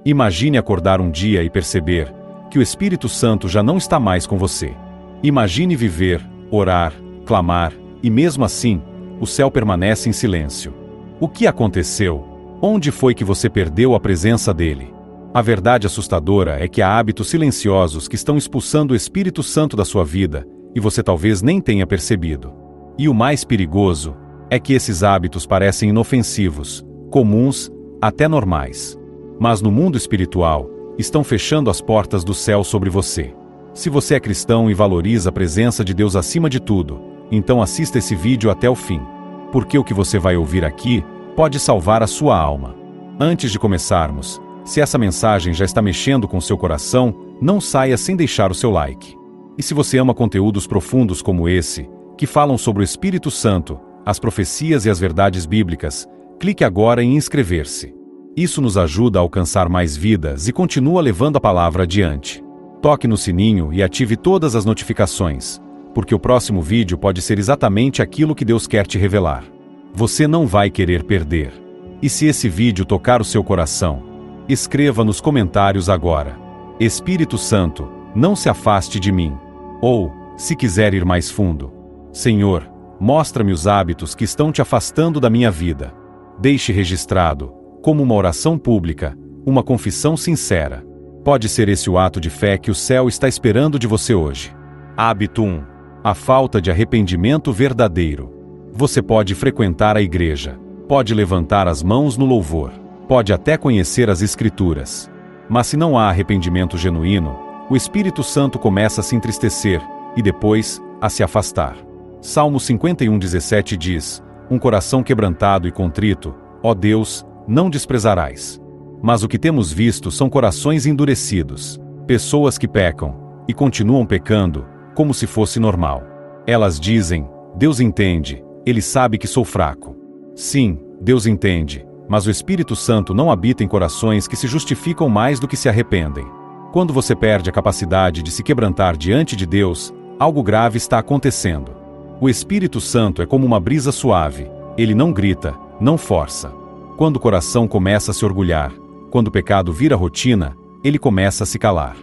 Imagine acordar um dia e perceber que o Espírito Santo já não está mais com você. Imagine viver, orar, clamar, e mesmo assim, o céu permanece em silêncio. O que aconteceu? Onde foi que você perdeu a presença dele? A verdade assustadora é que há hábitos silenciosos que estão expulsando o Espírito Santo da sua vida, e você talvez nem tenha percebido. E o mais perigoso é que esses hábitos parecem inofensivos, comuns, até normais. Mas no mundo espiritual, estão fechando as portas do céu sobre você. Se você é cristão e valoriza a presença de Deus acima de tudo, então assista esse vídeo até o fim. Porque o que você vai ouvir aqui pode salvar a sua alma. Antes de começarmos, se essa mensagem já está mexendo com seu coração, não saia sem deixar o seu like. E se você ama conteúdos profundos como esse, que falam sobre o Espírito Santo, as profecias e as verdades bíblicas, clique agora em inscrever-se. Isso nos ajuda a alcançar mais vidas e continua levando a palavra adiante. Toque no sininho e ative todas as notificações, porque o próximo vídeo pode ser exatamente aquilo que Deus quer te revelar. Você não vai querer perder. E se esse vídeo tocar o seu coração, escreva nos comentários agora: Espírito Santo, não se afaste de mim. Ou, se quiser ir mais fundo: Senhor, mostra-me os hábitos que estão te afastando da minha vida. Deixe registrado, como uma oração pública, uma confissão sincera. Pode ser esse o ato de fé que o céu está esperando de você hoje. Hábito 1. A falta de arrependimento verdadeiro. Você pode frequentar a igreja, pode levantar as mãos no louvor, pode até conhecer as Escrituras. Mas se não há arrependimento genuíno, o Espírito Santo começa a se entristecer e depois a se afastar. Salmo 51:17 diz: Um coração quebrantado e contrito, ó Deus, não desprezarás. Mas o que temos visto são corações endurecidos, pessoas que pecam e continuam pecando como se fosse normal. Elas dizem: Deus entende, Ele sabe que sou fraco. Sim, Deus entende, mas o Espírito Santo não habita em corações que se justificam mais do que se arrependem. Quando você perde a capacidade de se quebrantar diante de Deus, algo grave está acontecendo. O Espírito Santo é como uma brisa suave, ele não grita, não força. Quando o coração começa a se orgulhar, quando o pecado vira rotina, ele começa a se calar.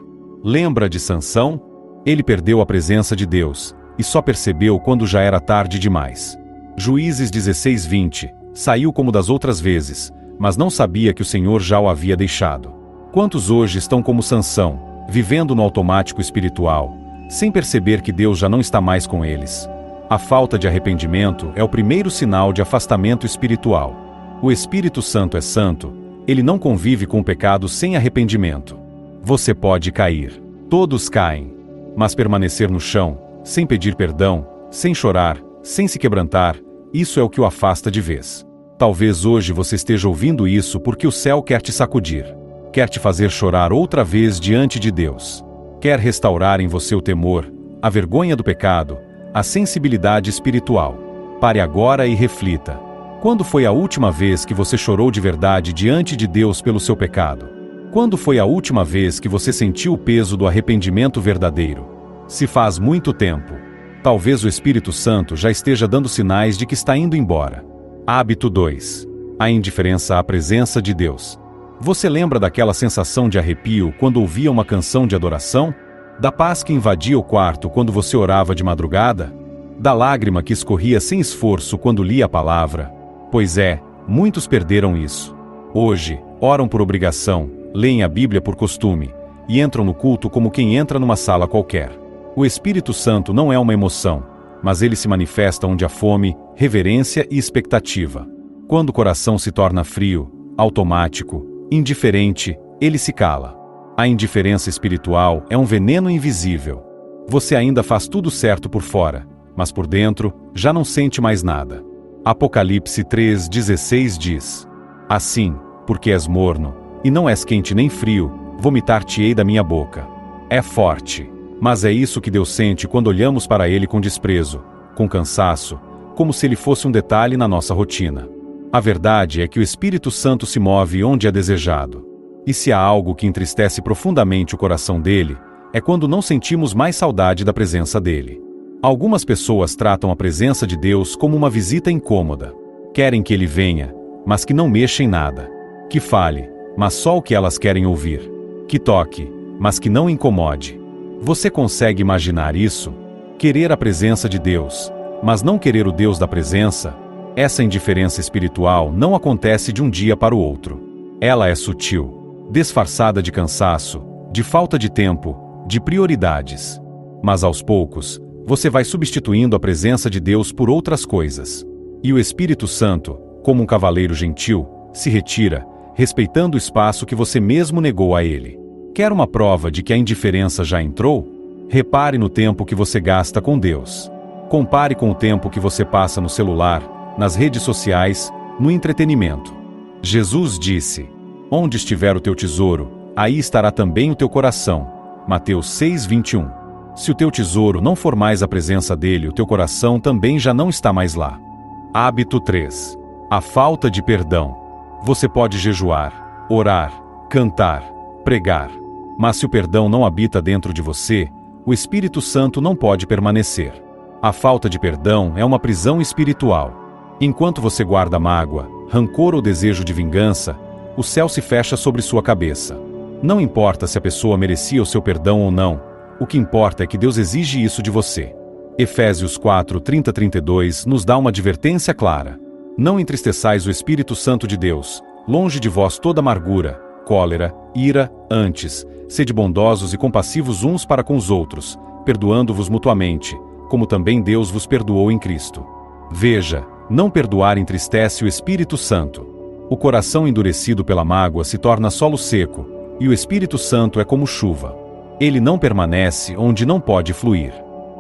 Lembra de Sansão? Ele perdeu a presença de Deus, e só percebeu quando já era tarde demais. Juízes 16:20, saiu como das outras vezes, mas não sabia que o Senhor já o havia deixado. Quantos hoje estão como Sansão, vivendo no automático espiritual, sem perceber que Deus já não está mais com eles? A falta de arrependimento é o primeiro sinal de afastamento espiritual. O Espírito Santo é santo, ele não convive com o pecado sem arrependimento. Você pode cair, todos caem, mas permanecer no chão, sem pedir perdão, sem chorar, sem se quebrantar, isso é o que o afasta de vez. Talvez hoje você esteja ouvindo isso porque o céu quer te sacudir, quer te fazer chorar outra vez diante de Deus, quer restaurar em você o temor, a vergonha do pecado, a sensibilidade espiritual. Pare agora e reflita. Quando foi a última vez que você chorou de verdade diante de Deus pelo seu pecado? Quando foi a última vez que você sentiu o peso do arrependimento verdadeiro? Se faz muito tempo, talvez o Espírito Santo já esteja dando sinais de que está indo embora. Hábito 2. A indiferença à presença de Deus. Você lembra daquela sensação de arrepio quando ouvia uma canção de adoração? Da paz que invadia o quarto quando você orava de madrugada? Da lágrima que escorria sem esforço quando lia a palavra? Pois é, muitos perderam isso. Hoje, oram por obrigação, leem a Bíblia por costume, e entram no culto como quem entra numa sala qualquer. O Espírito Santo não é uma emoção, mas ele se manifesta onde há fome, reverência e expectativa. Quando o coração se torna frio, automático, indiferente, ele se cala. A indiferença espiritual é um veneno invisível. Você ainda faz tudo certo por fora, mas por dentro, já não sente mais nada. Apocalipse 3:16 diz: Assim, porque és morno, e não és quente nem frio, vomitar-te-ei da minha boca. É forte, mas é isso que Deus sente quando olhamos para Ele com desprezo, com cansaço, como se Ele fosse um detalhe na nossa rotina. A verdade é que o Espírito Santo se move onde é desejado. E se há algo que entristece profundamente o coração dele, é quando não sentimos mais saudade da presença dele. Algumas pessoas tratam a presença de Deus como uma visita incômoda. Querem que ele venha, mas que não mexa em nada. Que fale, mas só o que elas querem ouvir. Que toque, mas que não incomode. Você consegue imaginar isso? Querer a presença de Deus, mas não querer o Deus da presença? Essa indiferença espiritual não acontece de um dia para o outro. Ela é sutil, disfarçada de cansaço, de falta de tempo, de prioridades. Mas aos poucos, você vai substituindo a presença de Deus por outras coisas. E o Espírito Santo, como um cavaleiro gentil, se retira, respeitando o espaço que você mesmo negou a ele. Quer uma prova de que a indiferença já entrou? Repare no tempo que você gasta com Deus. Compare com o tempo que você passa no celular, nas redes sociais, no entretenimento. Jesus disse: "Onde estiver o teu tesouro, aí estará também o teu coração." Mateus 6:21. Se o teu tesouro não for mais a presença dele, o teu coração também já não está mais lá. Hábito 3. A falta de perdão. Você pode jejuar, orar, cantar, pregar. Mas se o perdão não habita dentro de você, o Espírito Santo não pode permanecer. A falta de perdão é uma prisão espiritual. Enquanto você guarda mágoa, rancor ou desejo de vingança, o céu se fecha sobre sua cabeça. Não importa se a pessoa merecia o seu perdão ou não, o que importa é que Deus exige isso de você. Efésios 4:30-32 nos dá uma advertência clara. Não entristeçais o Espírito Santo de Deus, longe de vós toda amargura, cólera, ira, antes, sede bondosos e compassivos uns para com os outros, perdoando-vos mutuamente, como também Deus vos perdoou em Cristo. Veja, não perdoar entristece o Espírito Santo. O coração endurecido pela mágoa se torna solo seco, e o Espírito Santo é como chuva. Ele não permanece onde não pode fluir.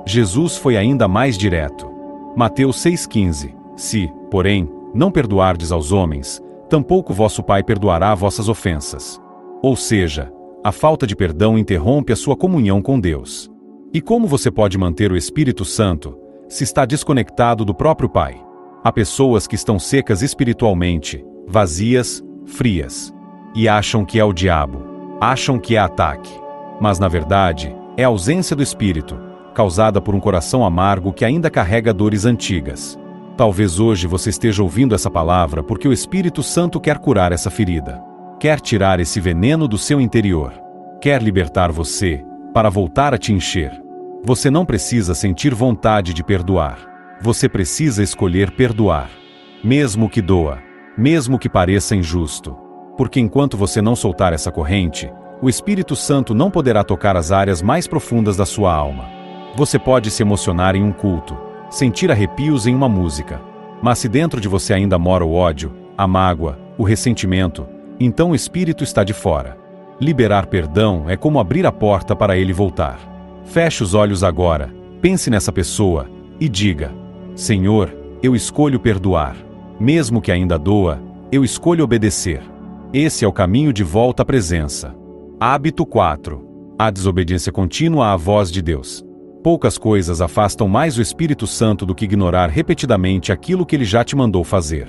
Jesus foi ainda mais direto. Mateus 6,15. Se, porém, não perdoardes aos homens, tampouco vosso Pai perdoará vossas ofensas. Ou seja, a falta de perdão interrompe a sua comunhão com Deus. E como você pode manter o Espírito Santo se está desconectado do próprio Pai? Há pessoas que estão secas espiritualmente, vazias, frias, e acham que é o diabo, acham que é ataque. Mas na verdade, é a ausência do Espírito, causada por um coração amargo que ainda carrega dores antigas. Talvez hoje você esteja ouvindo essa palavra porque o Espírito Santo quer curar essa ferida. Quer tirar esse veneno do seu interior. Quer libertar você, para voltar a te encher. Você não precisa sentir vontade de perdoar. Você precisa escolher perdoar. Mesmo que doa. Mesmo que pareça injusto. Porque enquanto você não soltar essa corrente, o Espírito Santo não poderá tocar as áreas mais profundas da sua alma. Você pode se emocionar em um culto, sentir arrepios em uma música. Mas se dentro de você ainda mora o ódio, a mágoa, o ressentimento, então o Espírito está de fora. Liberar perdão é como abrir a porta para ele voltar. Feche os olhos agora, pense nessa pessoa e diga: Senhor, eu escolho perdoar. Mesmo que ainda doa, eu escolho obedecer. Esse é o caminho de volta à presença. Hábito 4. A desobediência contínua à voz de Deus. Poucas coisas afastam mais o Espírito Santo do que ignorar repetidamente aquilo que ele já te mandou fazer.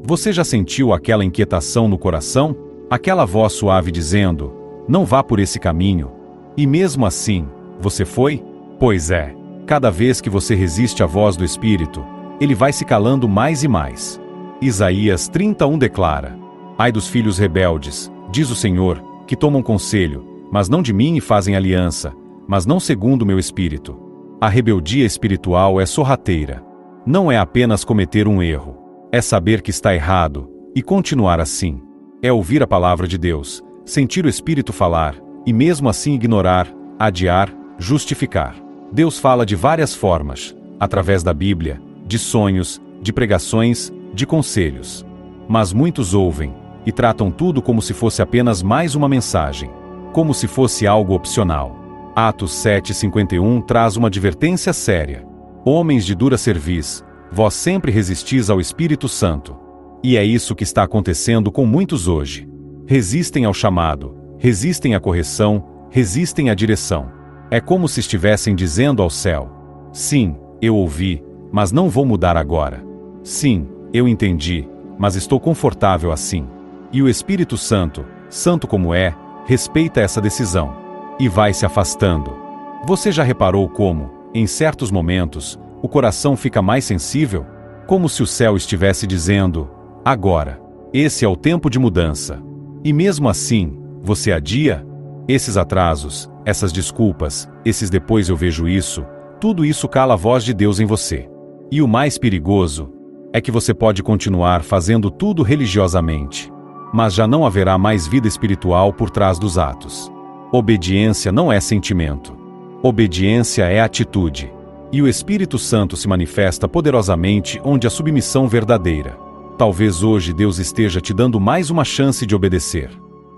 Você já sentiu aquela inquietação no coração? Aquela voz suave dizendo: não vá por esse caminho. E mesmo assim, você foi? Pois é, cada vez que você resiste à voz do Espírito, ele vai se calando mais e mais. Isaías 30:1 declara: ai dos filhos rebeldes, diz o Senhor, que tomam conselho, mas não de mim e fazem aliança, mas não segundo o meu espírito. A rebeldia espiritual é sorrateira. Não é apenas cometer um erro. É saber que está errado e continuar assim. É ouvir a palavra de Deus, sentir o Espírito falar, e mesmo assim ignorar, adiar, justificar. Deus fala de várias formas, através da Bíblia, de sonhos, de pregações, de conselhos. Mas muitos ouvem, e tratam tudo como se fosse apenas mais uma mensagem, como se fosse algo opcional. Atos 7:51 traz uma advertência séria. Homens de dura cerviz, vós sempre resistis ao Espírito Santo. E é isso que está acontecendo com muitos hoje. Resistem ao chamado, resistem à correção, resistem à direção. É como se estivessem dizendo ao céu: sim, eu ouvi, mas não vou mudar agora. Sim, eu entendi, mas estou confortável assim. E o Espírito Santo, santo como é, respeita essa decisão. E vai se afastando. Você já reparou como, em certos momentos, o coração fica mais sensível? Como se o céu estivesse dizendo: agora, esse é o tempo de mudança. E mesmo assim, você adia? Esses atrasos, essas desculpas, esses depois eu vejo isso, tudo isso cala a voz de Deus em você. E o mais perigoso é que você pode continuar fazendo tudo religiosamente, mas já não haverá mais vida espiritual por trás dos atos. Obediência não é sentimento. Obediência é atitude. E o Espírito Santo se manifesta poderosamente onde a submissão verdadeira. Talvez hoje Deus esteja te dando mais uma chance de obedecer,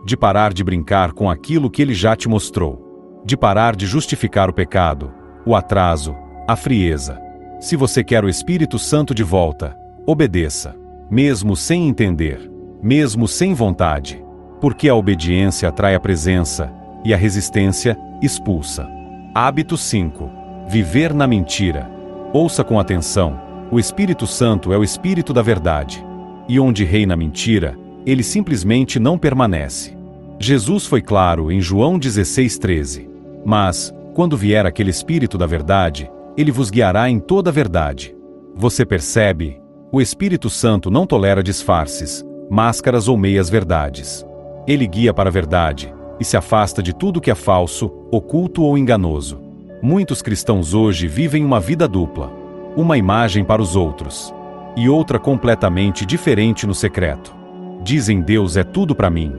de parar de brincar com aquilo que Ele já te mostrou, de parar de justificar o pecado, o atraso, a frieza. Se você quer o Espírito Santo de volta, obedeça, mesmo sem entender, mesmo sem vontade, porque a obediência atrai a presença e a resistência expulsa. Hábito 5. Viver na mentira. Ouça com atenção, o Espírito Santo é o Espírito da verdade. E onde reina a mentira, ele simplesmente não permanece. Jesus foi claro em João 16:13. Mas, quando vier aquele Espírito da verdade, ele vos guiará em toda a verdade. Você percebe? O Espírito Santo não tolera disfarces, máscaras ou meias-verdades. Ele guia para a verdade e se afasta de tudo que é falso, oculto ou enganoso. Muitos cristãos hoje vivem uma vida dupla, uma imagem para os outros e outra completamente diferente no secreto. Dizem Deus é tudo para mim,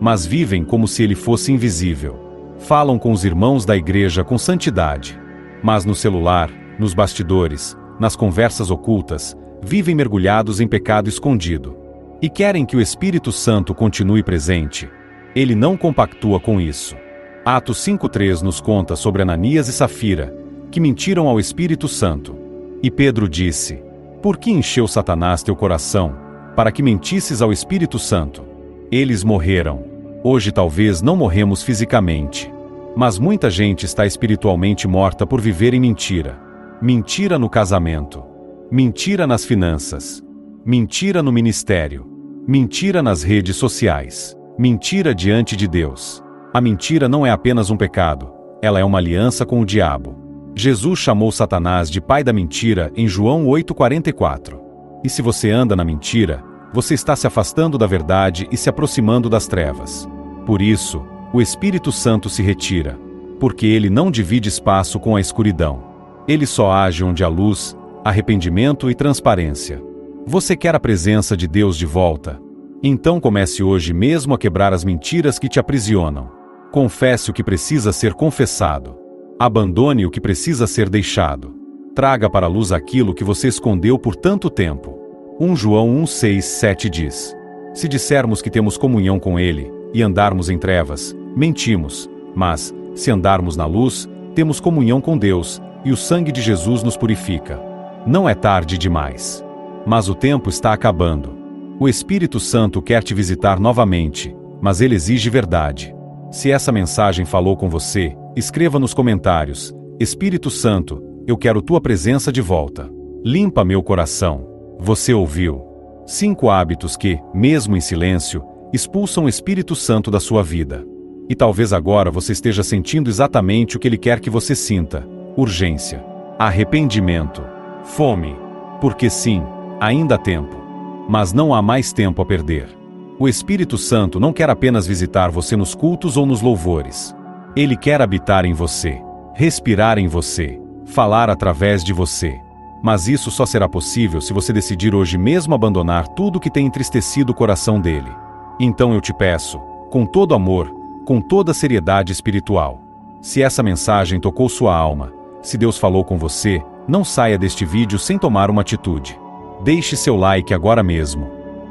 mas vivem como se ele fosse invisível. Falam com os irmãos da igreja com santidade, mas no celular, nos bastidores, nas conversas ocultas, vivem mergulhados em pecado escondido. E querem que o Espírito Santo continue presente. Ele não compactua com isso. Atos 5:3 nos conta sobre Ananias e Safira, que mentiram ao Espírito Santo. E Pedro disse: por que encheu Satanás teu coração, para que mentisses ao Espírito Santo? Eles morreram. Hoje talvez não morremos fisicamente, mas muita gente está espiritualmente morta por viver em mentira. Mentira no casamento, mentira nas finanças, mentira no ministério, mentira nas redes sociais, mentira diante de Deus. A mentira não é apenas um pecado, ela é uma aliança com o diabo. Jesus chamou Satanás de pai da mentira em João 8:44. E se você anda na mentira, você está se afastando da verdade e se aproximando das trevas. Por isso, o Espírito Santo se retira, porque ele não divide espaço com a escuridão. Ele só age onde há luz, arrependimento e transparência. Você quer a presença de Deus de volta? Então comece hoje mesmo a quebrar as mentiras que te aprisionam. Confesse o que precisa ser confessado. Abandone o que precisa ser deixado. Traga para a luz aquilo que você escondeu por tanto tempo. 1 João 1:6-7 diz: se dissermos que temos comunhão com Ele e andarmos em trevas, mentimos, mas, se andarmos na luz, temos comunhão com Deus, e o sangue de Jesus nos purifica. Não é tarde demais. Mas o tempo está acabando. O Espírito Santo quer te visitar novamente, mas ele exige verdade. Se essa mensagem falou com você, escreva nos comentários: Espírito Santo, eu quero tua presença de volta. Limpa meu coração. Você ouviu? 5 hábitos que, mesmo em silêncio, expulsam o Espírito Santo da sua vida. E talvez agora você esteja sentindo exatamente o que ele quer que você sinta: urgência, arrependimento, fome. Porque sim, ainda há tempo. Mas não há mais tempo a perder. O Espírito Santo não quer apenas visitar você nos cultos ou nos louvores. Ele quer habitar em você, respirar em você, falar através de você. Mas isso só será possível se você decidir hoje mesmo abandonar tudo que tem entristecido o coração dele. Então eu te peço, com todo amor, com toda seriedade espiritual, se essa mensagem tocou sua alma, se Deus falou com você, não saia deste vídeo sem tomar uma atitude. Deixe seu like agora mesmo.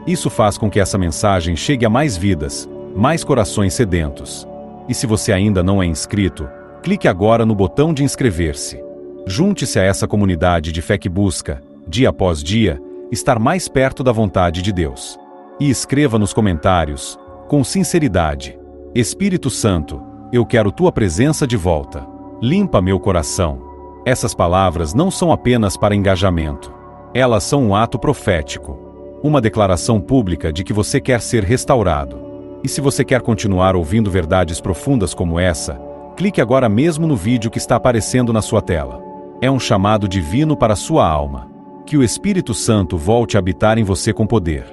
Isso faz com que essa mensagem chegue a mais vidas, mais corações sedentos. E se você ainda não é inscrito, clique agora no botão de inscrever-se. Junte-se a essa comunidade de fé que busca, dia após dia, estar mais perto da vontade de Deus. E escreva nos comentários, com sinceridade: Espírito Santo, eu quero tua presença de volta. Limpa meu coração. Essas palavras não são apenas para engajamento. Elas são um ato profético. Uma declaração pública de que você quer ser restaurado. E se você quer continuar ouvindo verdades profundas como essa, clique agora mesmo no vídeo que está aparecendo na sua tela. É um chamado divino para a sua alma. Que o Espírito Santo volte a habitar em você com poder.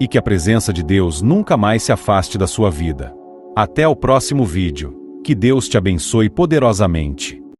e que a presença de Deus nunca mais se afaste da sua vida. Até o próximo vídeo. Que Deus te abençoe poderosamente.